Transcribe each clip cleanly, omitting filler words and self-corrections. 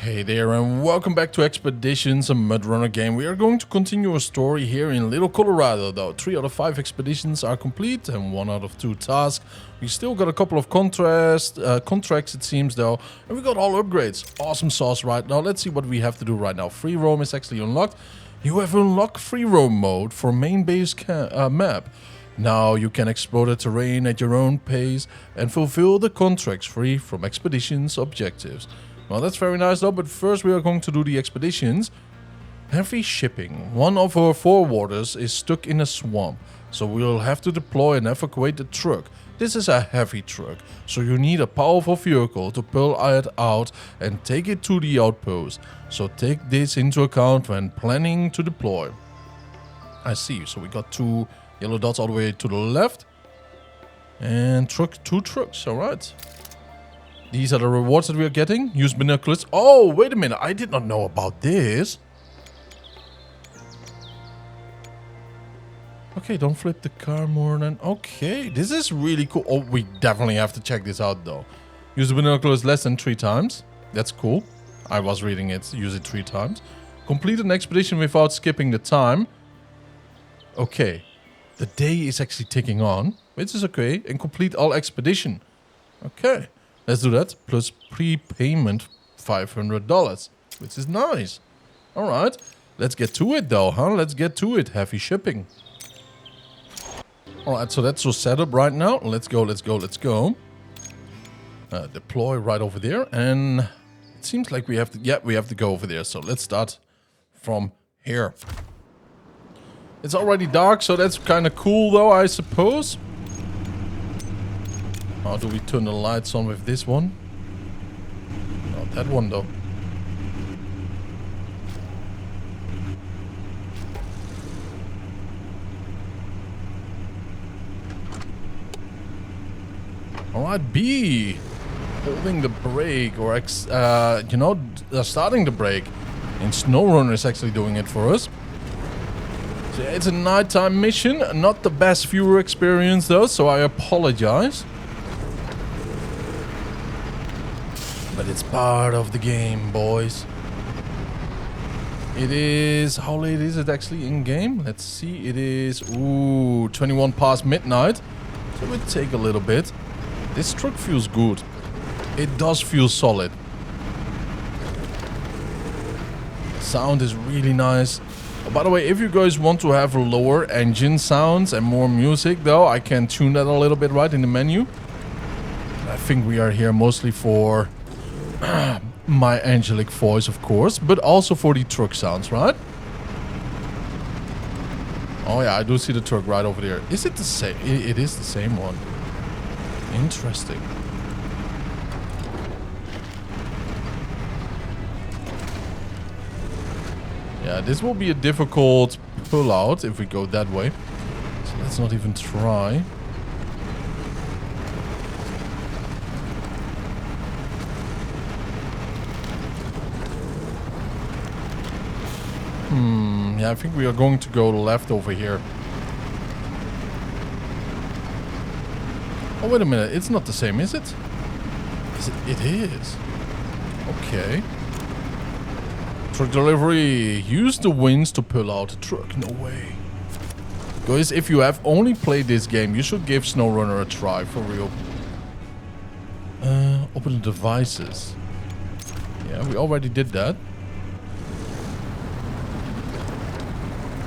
Hey there and welcome back to Expeditions, a MudRunner game. We are going to continue our story here in Little Colorado though. 3 out of 5 expeditions are complete and 1 out of 2 tasks. We still got a couple of contracts it seems though. And we got all upgrades. Awesome sauce right now. Let's see what we have to do right now. Free roam is actually unlocked. You have unlocked free roam mode for main base map. Now you can explore the terrain at your own pace and fulfill the contracts free from expeditions objectives. Well, that's very nice though, but first we are going to do the expeditions. Heavy shipping. One of our forwarders is stuck in a swamp, so we'll have to deploy and evacuate the truck. This is a heavy truck, so you need a powerful vehicle to pull it out and take it to the outpost. So take this into account when planning to deploy. I see, so we got 2 yellow dots all the way to the left. And 2 trucks, alright. These are the rewards that we are getting. Use binoculars. Oh, wait a minute. I did not know about this. Okay, don't flip the car more than... Okay, this is really cool. Oh, we definitely have to check this out, though. Use the binoculars less than 3 times. That's cool. I was reading it. Use it 3 times. Complete an expedition without skipping the time. Okay. The day is actually ticking on, which is okay. And complete all expedition. Okay. Let's do that. Plus prepayment $500, which is nice. All right. Let's get to it though, huh? Let's get to it. Heavy shipping. All right. So that's our setup right now. Let's go. Let's go. Let's go. Deploy right over there. And it seems like we have to... Yeah, we have to go over there. So let's start from here. It's already dark, so that's kind of cool though, I suppose. How do we turn the lights on with this one? Not that one though. Alright, B. Holding the brake or starting the brake. And SnowRunner is actually doing it for us. So yeah, it's a nighttime mission. Not the best viewer experience though, so I apologize. But it's part of the game, boys. It is... How late is it actually in game? Let's see. It is... Ooh, 21 past midnight. So it take a little bit. This truck feels good. It does feel solid. The sound is really nice. Oh, by the way, if you guys want to have lower engine sounds and more music though, I can tune that a little bit right in the menu. I think we are here mostly for... my angelic voice, of course, but also for the truck sounds, right? Oh yeah, I do see the truck right over there. Is it the same? It is the same one. Interesting. Yeah, this will be a difficult pull out if we go that way. So let's not even try. Yeah, I think we are going to go left over here. Oh, wait a minute. It's not the same, is it? It is. Okay. Truck delivery. Use the winds to pull out the truck. No way. Guys, if you have only played this game, you should give SnowRunner a try, for real. Open the devices. Yeah, we already did that.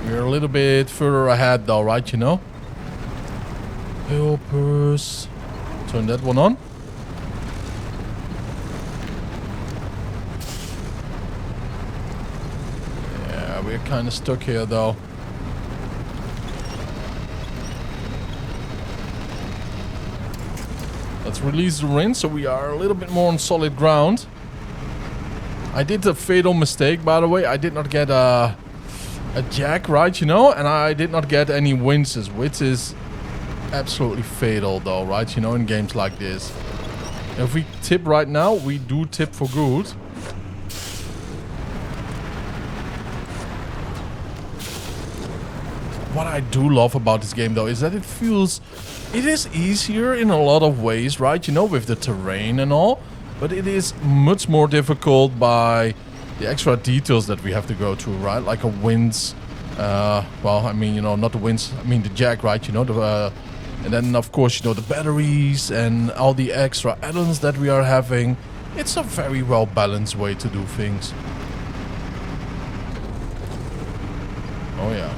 We're a little bit further ahead though, right, you know? Helpers. Turn that one on. Yeah, we're kind of stuck here though. Let's release the wind so we are a little bit more on solid ground. I did a fatal mistake, by the way. I did not get a jack, right, you know, and I did not get any winches, which is absolutely fatal though, right, you know, in games like this. If we tip right now, we do tip for good. What I do love about this game though is that it is easier in a lot of ways, right, you know, with the terrain and all. But it is much more difficult by the extra details that we have to go through, right? Like a winds, well, I mean, you know, not the winds, I mean the jack, right? You know, and then of course, you know, the batteries and all the extra add-ons that we are having. It's a very well balanced way to do things. Oh yeah.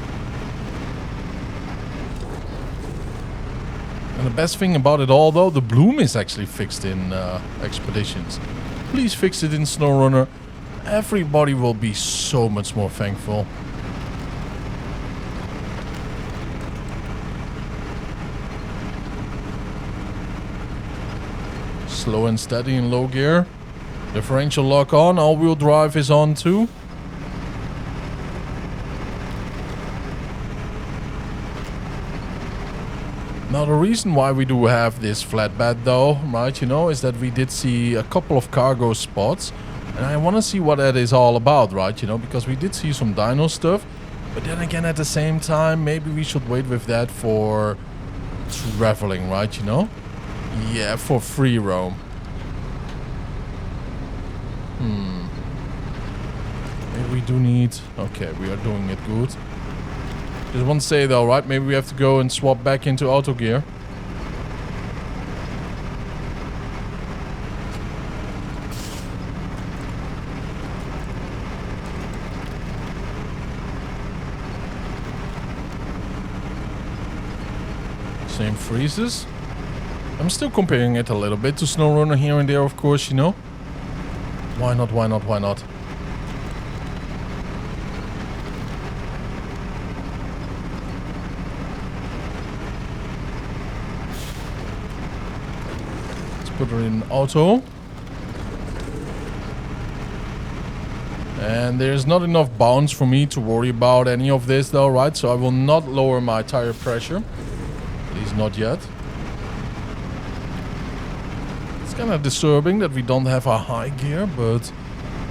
And the best thing about it all, though, the bloom is actually fixed in Expeditions. Please fix it in SnowRunner. Everybody will be so much more thankful. Slow and steady in low gear. Differential lock on. All-wheel drive is on too. Now the reason why we do have this flatbed though, right, you know, is that we did see a couple of cargo spots. And I want to see what that is all about, right, you know, because we did see some dino stuff. But then again, at the same time, maybe we should wait with that for traveling, right, you know? Yeah, for free roam. Maybe we do need... Okay, we are doing it good. Just want to say though, right? Maybe we have to go and swap back into auto gear. Same freezes. I'm still comparing it a little bit to SnowRunner here and there, of course, you know. Why not, why not, why not? Put her in auto. And there's not enough bounce for me to worry about any of this though, right? So I will not lower my tire pressure. At least not yet. It's kind of disturbing that we don't have a high gear, but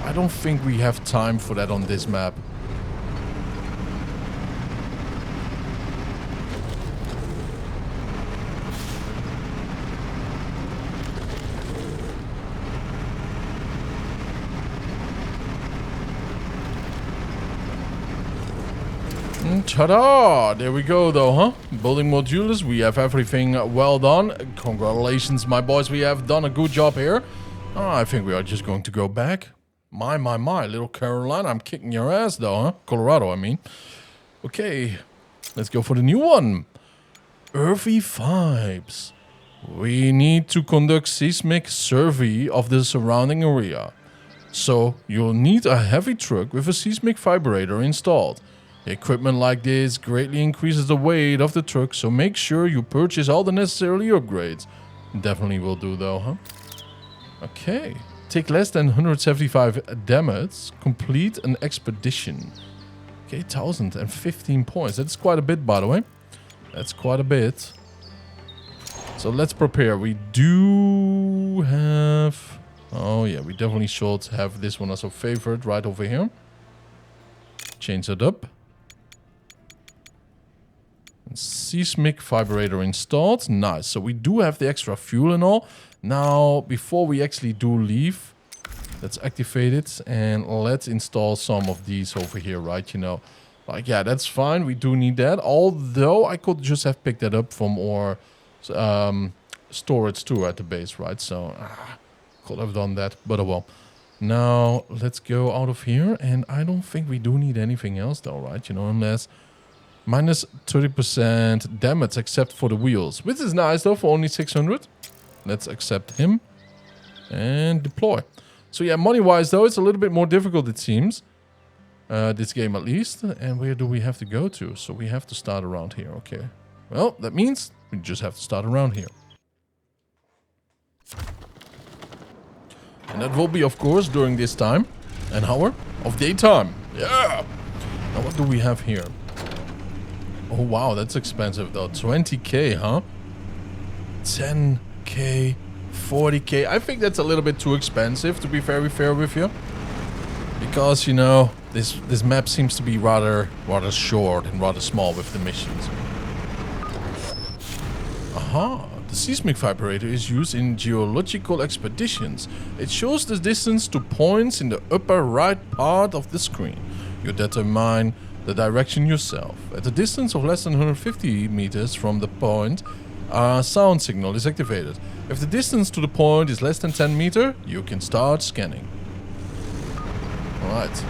I don't think we have time for that on this map. Ta-da! There we go though, huh? Building modules, we have everything well done. Congratulations, my boys, we have done a good job here. Oh, I think we are just going to go back. My, little Carolina, I'm kicking your ass though, huh? Colorado, I mean. Okay, let's go for the new one. Earthy vibes. We need to conduct seismic survey of the surrounding area. So, you'll need a heavy truck with a seismic vibrator installed. Equipment like this greatly increases the weight of the truck, so make sure you purchase all the necessary upgrades. Definitely will do though, huh? Okay. Take less than 175 damage. Complete an expedition. Okay, 1015 points. That's quite a bit, by the way. That's quite a bit. So let's prepare. We do have... Oh yeah, we definitely should have this one as a favorite right over here. Change it up. Seismic vibrator installed. Nice. So we do have the extra fuel and all. Now, before we actually do leave, let's activate it and let's install some of these over here, right? You know, like, yeah, that's fine. We do need that. Although I could just have picked that up from our storage too at the base, right? So, could have done that, but oh well. Now, let's go out of here. And I don't think we do need anything else though, right? You know, unless... Minus 30% damage except for the wheels. Which is nice though for only 600. Let's accept him. And deploy. So yeah, money-wise though, it's a little bit more difficult it seems. This game at least. And where do we have to go to? So we have to start around here. Okay. Well, that means we just have to start around here. And that will be, of course, during this time. An hour of daytime. Yeah! Now what do we have here? Oh wow, that's expensive though. 20k, huh? 10k, 40k. I think that's a little bit too expensive, to be very fair with you. Because, you know, this map seems to be rather short and rather small with the missions. Aha, The Seismic Vibrator is used in geological expeditions. It shows the distance to points in the upper right part of the screen. You determine the direction yourself. At a distance of less than 150 meters from the point, a sound signal is activated. If the distance to the point is less than 10 meters, you can start scanning. Alright.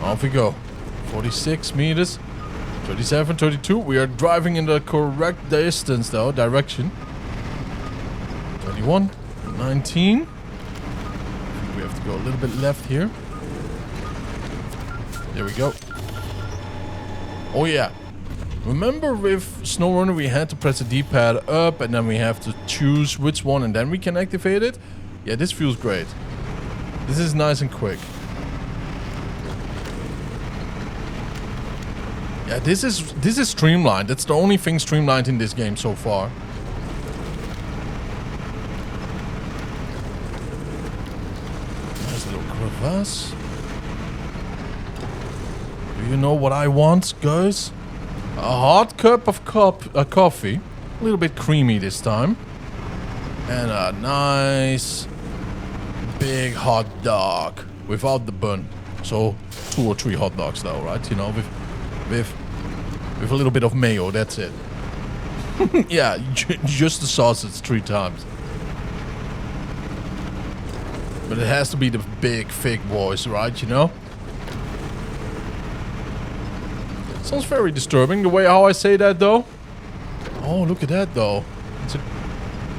Off we go. 46 meters. 37, 32. We are driving in the correct distance though, direction. 21, 19. I think we have to go a little bit left here. There we go. Oh yeah. Remember with SnowRunner we had to press the D-pad up and then we have to choose which one and then we can activate it? Yeah, this feels great. This is nice and quick. Yeah, this is streamlined. That's the only thing streamlined in this game so far. Nice little crevasse. Do you know what I want, guys? A hot cup of coffee. A little bit creamy this time. And a nice big hot dog without the bun. So 2 or 3 hot dogs though, right? You know, with a little bit of mayo, that's it. Yeah, just the sausage 3 times. But it has to be the big, thick boys, right? You know? Sounds very disturbing, the way how I say that, though. Oh, look at that, though.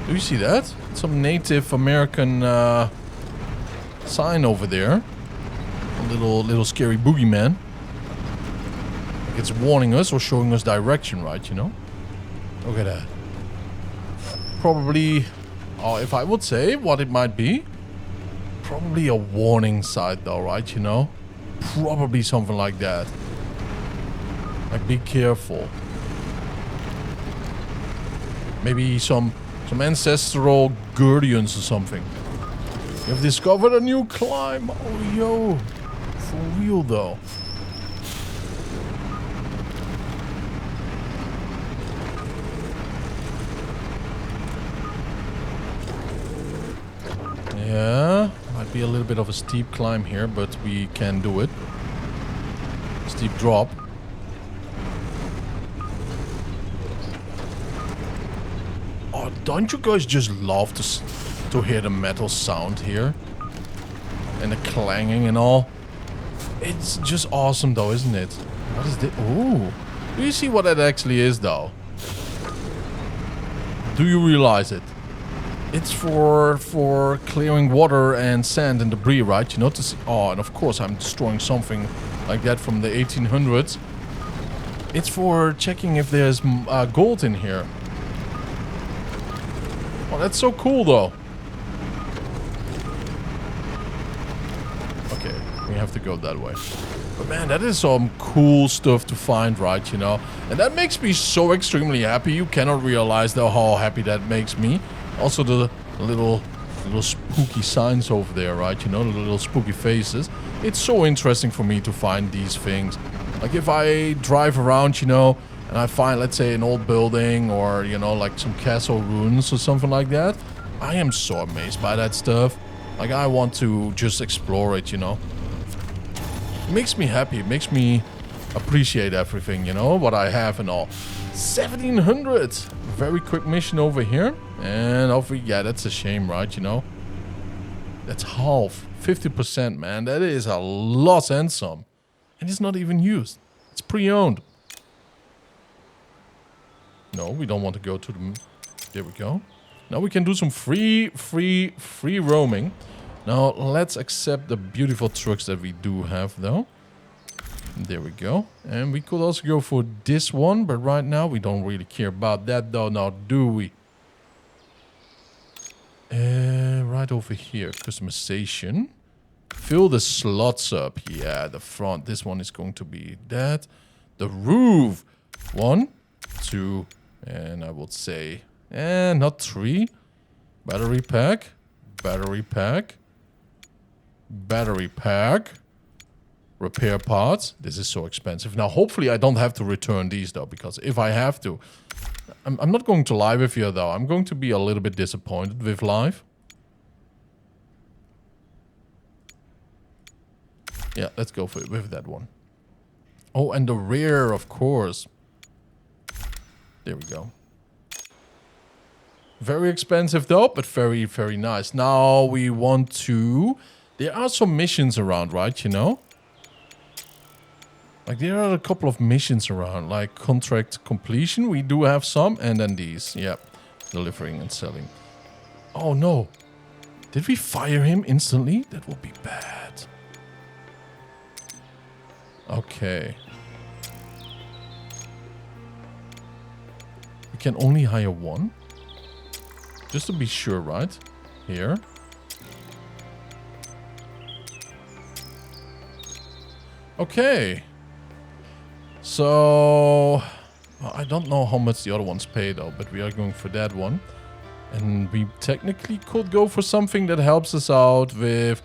Do you see that? Some Native American sign over there. A little scary boogeyman. It's warning us or showing us direction, right, you know? Look at that. Probably, if I would say what it might be, probably a warning sign though, right, you know? Probably something like that. Like, be careful. Maybe some ancestral guardians or something. You have discovered a new climb. Oh, yo. For real, though. Yeah, might be a little bit of a steep climb here, but we can do it. Steep drop. Oh, don't you guys just love to hear the metal sound here? And the clanging and all? It's just awesome though, isn't it? What is this? Ooh. Do you see what that actually is though? Do you realize it? It's for clearing water and sand and debris, right? You know, to see. Oh, and of course I'm destroying something like that from the 1800s. It's for checking if there's gold in here. Oh, that's so cool, though. Okay, we have to go that way. But man, that is some cool stuff to find, right? You know, and that makes me so extremely happy. You cannot realize though how happy that makes me. Also the little spooky signs over there, right? You know, the little spooky faces. It's so interesting for me to find these things. Like if I drive around, you know, and I find, let's say, an old building or, you know, like some castle ruins or something like that. I am so amazed by that stuff. Like I want to just explore it, you know. It makes me happy. It makes me appreciate everything, you know, what I have and all. 1700. Very quick mission over here. And over, yeah, that's a shame, right? You know, that's half, 50%, man. That is a lot and some, and it's not even used. It's pre-owned. No, we don't want to go to the. There we go. Now we can do some free roaming. Now let's accept the beautiful trucks that we do have, though. There we go. And we could also go for this one, but right now we don't really care about that, though. Now, do we? Right over here, customization. Fill the slots up. Yeah, the front. This one is going to be that. The roof. 1, 2, and I would say, not 3. Battery pack. Battery pack. Battery pack. repair parts. This is so expensive. Now, hopefully I don't have to return these though, because if I have to, I'm not going to lie with you though. I'm going to be a little bit disappointed with life. Yeah, let's go with that one. Oh, and the rear, of course. There we go. Very expensive though, but very, very nice. Now we want to... There are some missions around, right? You know? Like there are a couple of missions around, like contract completion. We do have some, and then these. Yeah, delivering and selling. Oh no. Did we fire him instantly? That would be bad. Okay. We can only hire one. Just to be sure, right? Here. Okay. So... well, I don't know how much the other ones pay though, but we are going for that one. And we technically could go for something that helps us out with...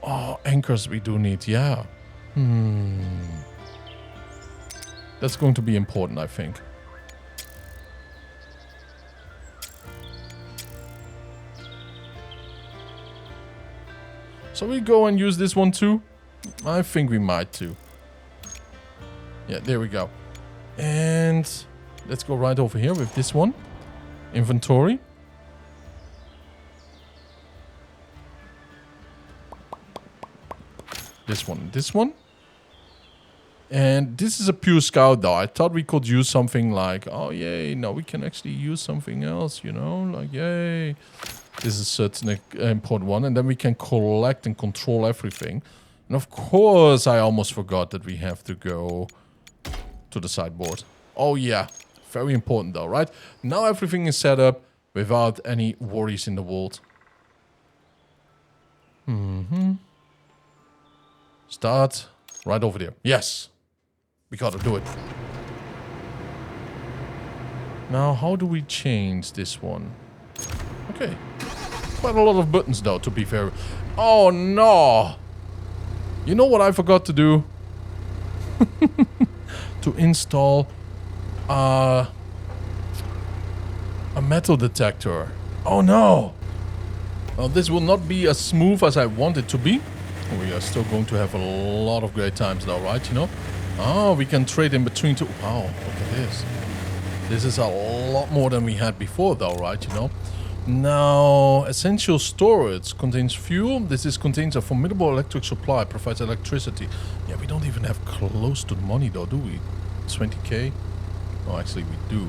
oh, anchors we do need, yeah. That's going to be important, I think. So we go and use this one too? I think we might too. Yeah, there we go. And let's go right over here with this one. Inventory. This one, this one. And this is a pure scout though. I thought we could use something like, oh yay, no, we can actually use something else, you know, like yay. This is certainly an important one. And then we can collect and control everything. And of course, I almost forgot that we have to go to the sideboard. Oh yeah, very important though, right? Now everything is set up without any worries in the world. Start right over there. Yes, we gotta do it. Now, how do we change this one? Okay. Quite a lot of buttons though, to be fair. Oh no! You know what I forgot to do? To install a metal detector. Oh no! Well, this will not be as smooth as I want it to be. We are still going to have a lot of great times though, right? You know? Oh, we can trade in between two. Wow, look at this. This is a lot more than we had before though, right? You know? Now, essential storage contains fuel. This contains a formidable electric supply, provides electricity. Yeah, we don't even have close to the money though, do we? 20k? Oh, actually we do.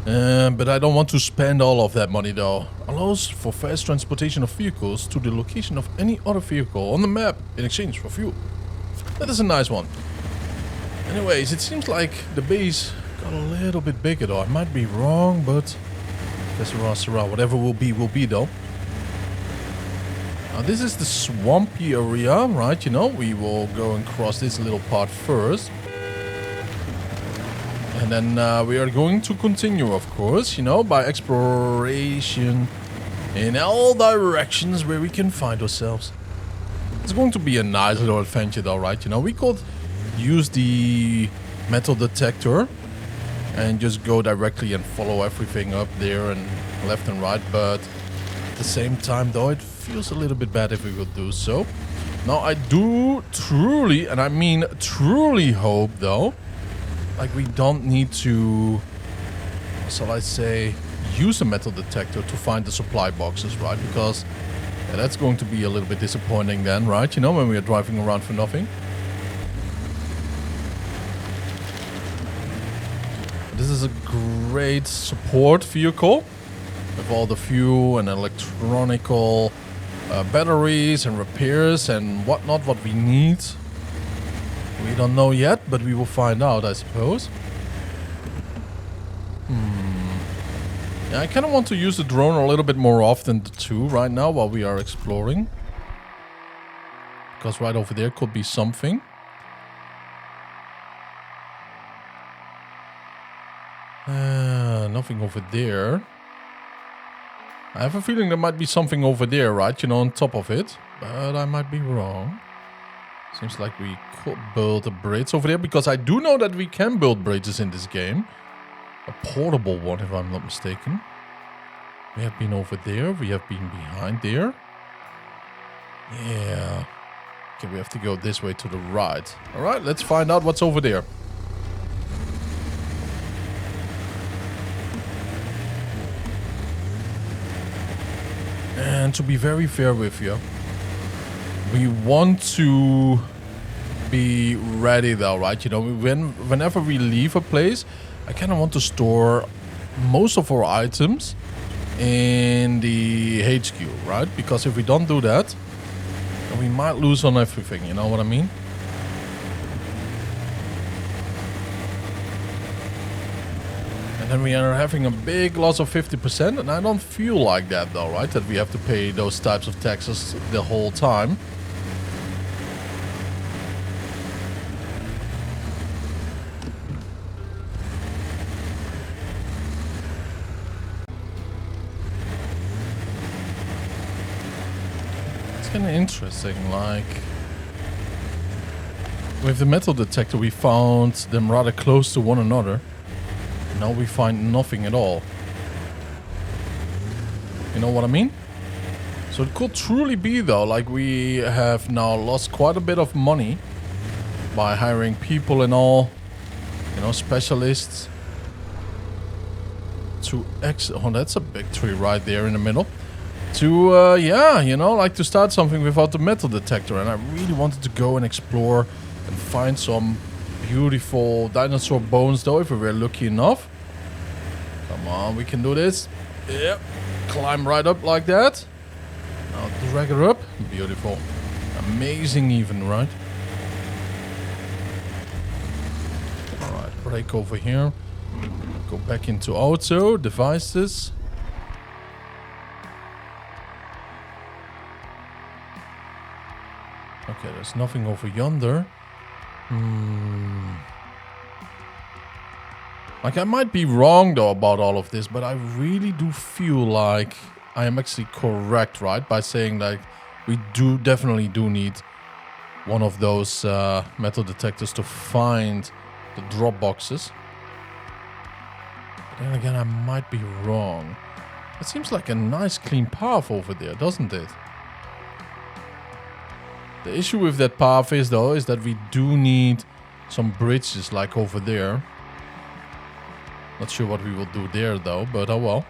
But I don't want to spend all of that money though. Allows for fast transportation of vehicles to the location of any other vehicle on the map in exchange for fuel. That is a nice one. Anyways, it seems like the base got a little bit bigger though. I might be wrong, but... whatever will be though. Now this is the swampy area, right? You know, we will go and cross this little part first. And then we are going to continue, of course, you know, by exploration in all directions where we can find ourselves. It's going to be a nice little adventure though, right? You know, we could use the metal detector and just go directly and follow everything up there and left and right, but at the same time though, it feels a little bit bad if we would do so. Now I do truly, and I mean truly hope though, like we don't need to, how shall I say, use a metal detector to find the supply boxes, right? Because yeah, that's going to be a little bit disappointing then, right? You know, when we are driving around for nothing. This is a great support vehicle with all the fuel and electronical batteries and repairs and whatnot, what we need. We don't know yet, but we will find out, I suppose. Yeah, I kind of want to use the drone a little bit more often too right now while we are exploring. Because right over there could be something. Nothing over there. I have a feeling there might be something over there, right? You know, on top of it. But I might be wrong. Seems like we could build a bridge over there, because I do know that we can build bridges in this game. A portable one, if I'm not mistaken. We have been over there. We have been behind there. Yeah. Okay, we have to go this way to the right. All right, let's find out what's over there. And to be very fair with you, we want to be ready though, right? You know, whenever we leave a place, I kind of want to store most of our items in the HQ, right? Because if we don't do that, then we might lose on everything, you know what I mean? And then we are having a big loss of 50%, and I don't feel like that though, right? That we have to pay those types of taxes the whole time. It's kind of interesting, like with the metal detector we found them rather close to one another. Now we find nothing at all. You know what I mean? So it could truly be though, like we have now lost quite a bit of money by hiring people and all, you know, specialists to oh, that's a big tree right there in the middle. To, yeah, you know, like to start something without the metal detector. And I really wanted to go and explore and find some beautiful dinosaur bones though, if we were lucky enough. Come on, we can do this. Yep. Climb right up like that. Now drag her up. Beautiful. Amazing even, right? Alright, break over here. Go back into auto, devices. Okay, there's nothing over yonder. Like, I might be wrong though about all of this, but I really do feel like I am actually correct, right? By saying like we definitely do need one of those metal detectors to find the drop boxes. But then again, I might be wrong. It seems like a nice clean path over there, doesn't it? The issue with that path is though, is that we do need some bridges like over there. Not sure what we will do there though, but oh well.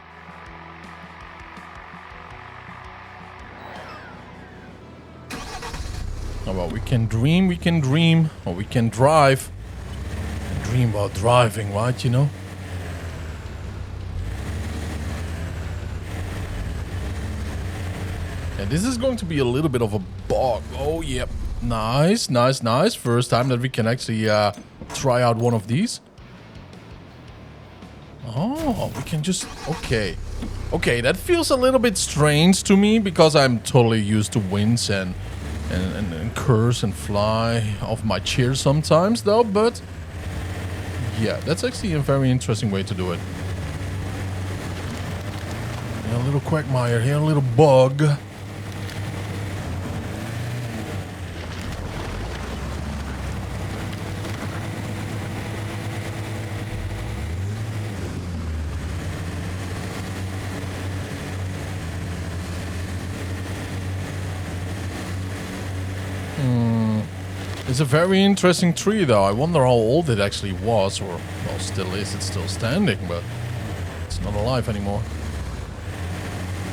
Oh well, we can dream, or we can drive. Dream about driving, right, you know? And this is going to be a little bit of a bog. Oh, yep. Nice, nice, nice. First time that we can actually try out one of these. Oh, we can just... Okay. Okay, that feels a little bit strange to me because I'm totally used to winds and curse and fly off my chair sometimes though, but... Yeah, that's actually a very interesting way to do it. Yeah, a little quagmire here, a little bug. It's a very interesting tree though. I wonder how old it actually was, or well, still is. It's still standing, but it's not alive anymore.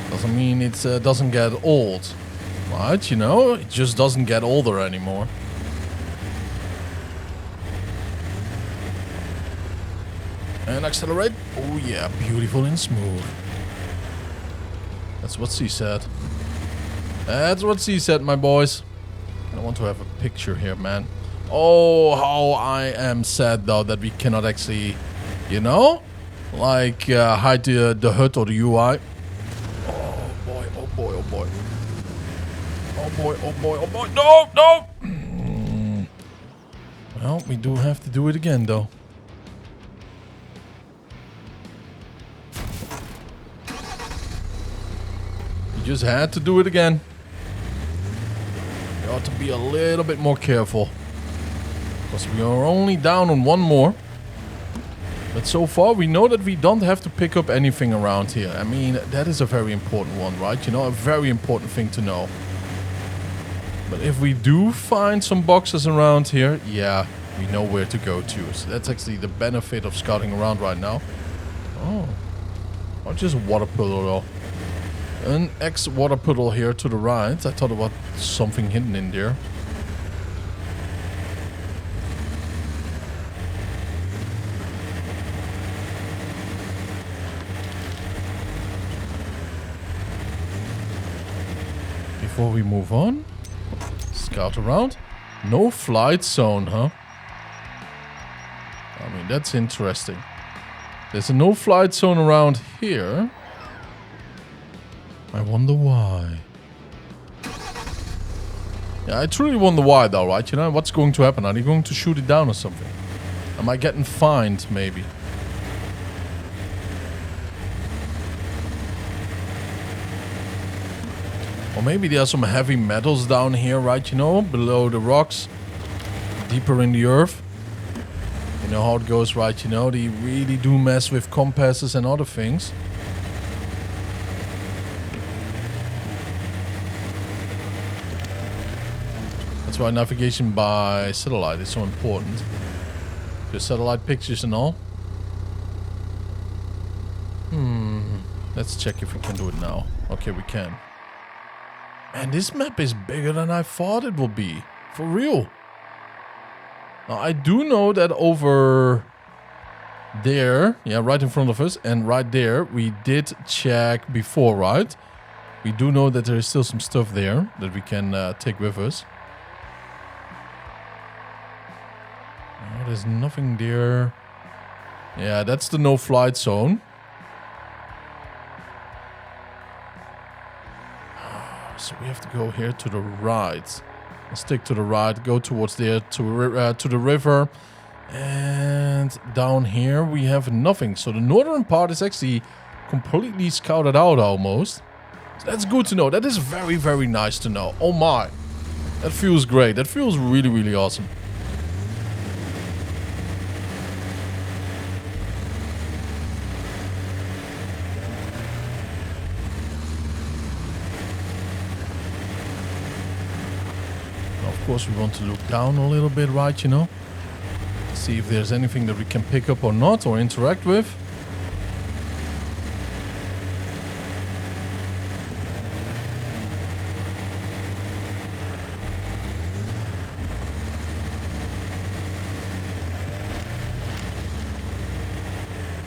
Doesn't mean it doesn't get old, right? You know, it just doesn't get older anymore. And accelerate. Oh yeah, beautiful and smooth. That's what she said. That's what she said, my boys. I want to have a picture here, man. Oh, how I am sad though that we cannot actually, you know, like hide the HUD or the UI. Oh boy, oh boy, oh boy. Oh boy, oh boy, oh boy. No, no! Well, we do have to do it again though. We just had to do it again. We ought to be a little bit more careful. Because we are only down on one more. But so far we know that we don't have to pick up anything around here. I mean, that is a very important one, right? You know, a very important thing to know. But if we do find some boxes around here, yeah, we know where to go to. So that's actually the benefit of scouting around right now. Oh. Or just water puddle though. An water puddle here to the right. I thought about something hidden in there. Before we move on, scout around. No flight zone, huh? I mean, that's interesting. There's a no flight zone around here. I wonder why. Yeah, I truly wonder why though, right? You know, what's going to happen? Are they going to shoot it down or something? Am I getting fined, maybe? Or maybe there are some heavy metals down here, right? You know, below the rocks. Deeper in the earth. You know how it goes, right? You know, they really do mess with compasses and other things. That's why navigation by satellite is so important. The satellite pictures and all. Let's check if we can do it now. Okay, we can. And this map is bigger than I thought it would be. For real. Now, I do know that over there, yeah, right in front of us, and right there, we did check before, right? We do know that there is still some stuff there that we can take with us. Oh, there's nothing there. Yeah, that's the no-flight zone. So we have to go here to the right. Let's stick to the right, go towards there to the river. And down here we have nothing. So the northern part is actually completely scouted out almost. So that's good to know. That is very, very nice to know. Oh my. That feels great. That feels really, really awesome. Of course, we want to look down a little bit, right, you know? See if there's anything that we can pick up or not, or interact with.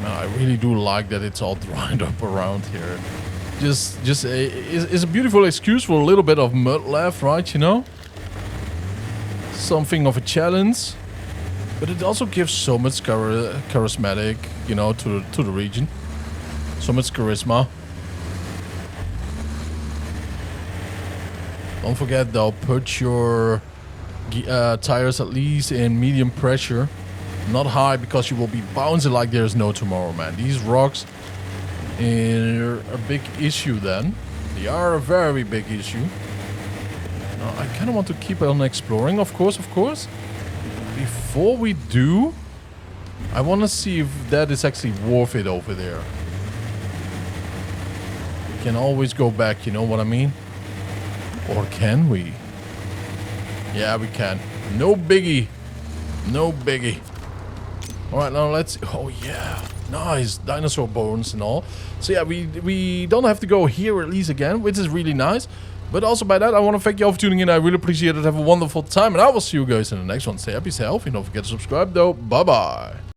Now, I really do like that it's all dried up around here. It's a beautiful excuse for a little bit of mud left, right, you know? Something of a challenge, but it also gives so much charismatic, you know, to the region. So much charisma. Don't forget though, put your tires at least in medium pressure, not high, because you will be bouncing like there's no tomorrow, man. These rocks are a big issue then. They are a very big issue. Now, I kind of want to keep on exploring, of course. Before we do, I want to see if that is actually worth it over there. We can always go back, you know what I mean? Or can we? Yeah, we can. No biggie. No biggie. Alright, now let's... Oh, yeah. Nice. Dinosaur bones and all. So, yeah, we don't have to go here at least again, which is really nice. But also by that, I want to thank you all for tuning in. I really appreciate it. Have a wonderful time. And I will see you guys in the next one. Stay happy, stay healthy. Don't forget to subscribe, though. Bye-bye.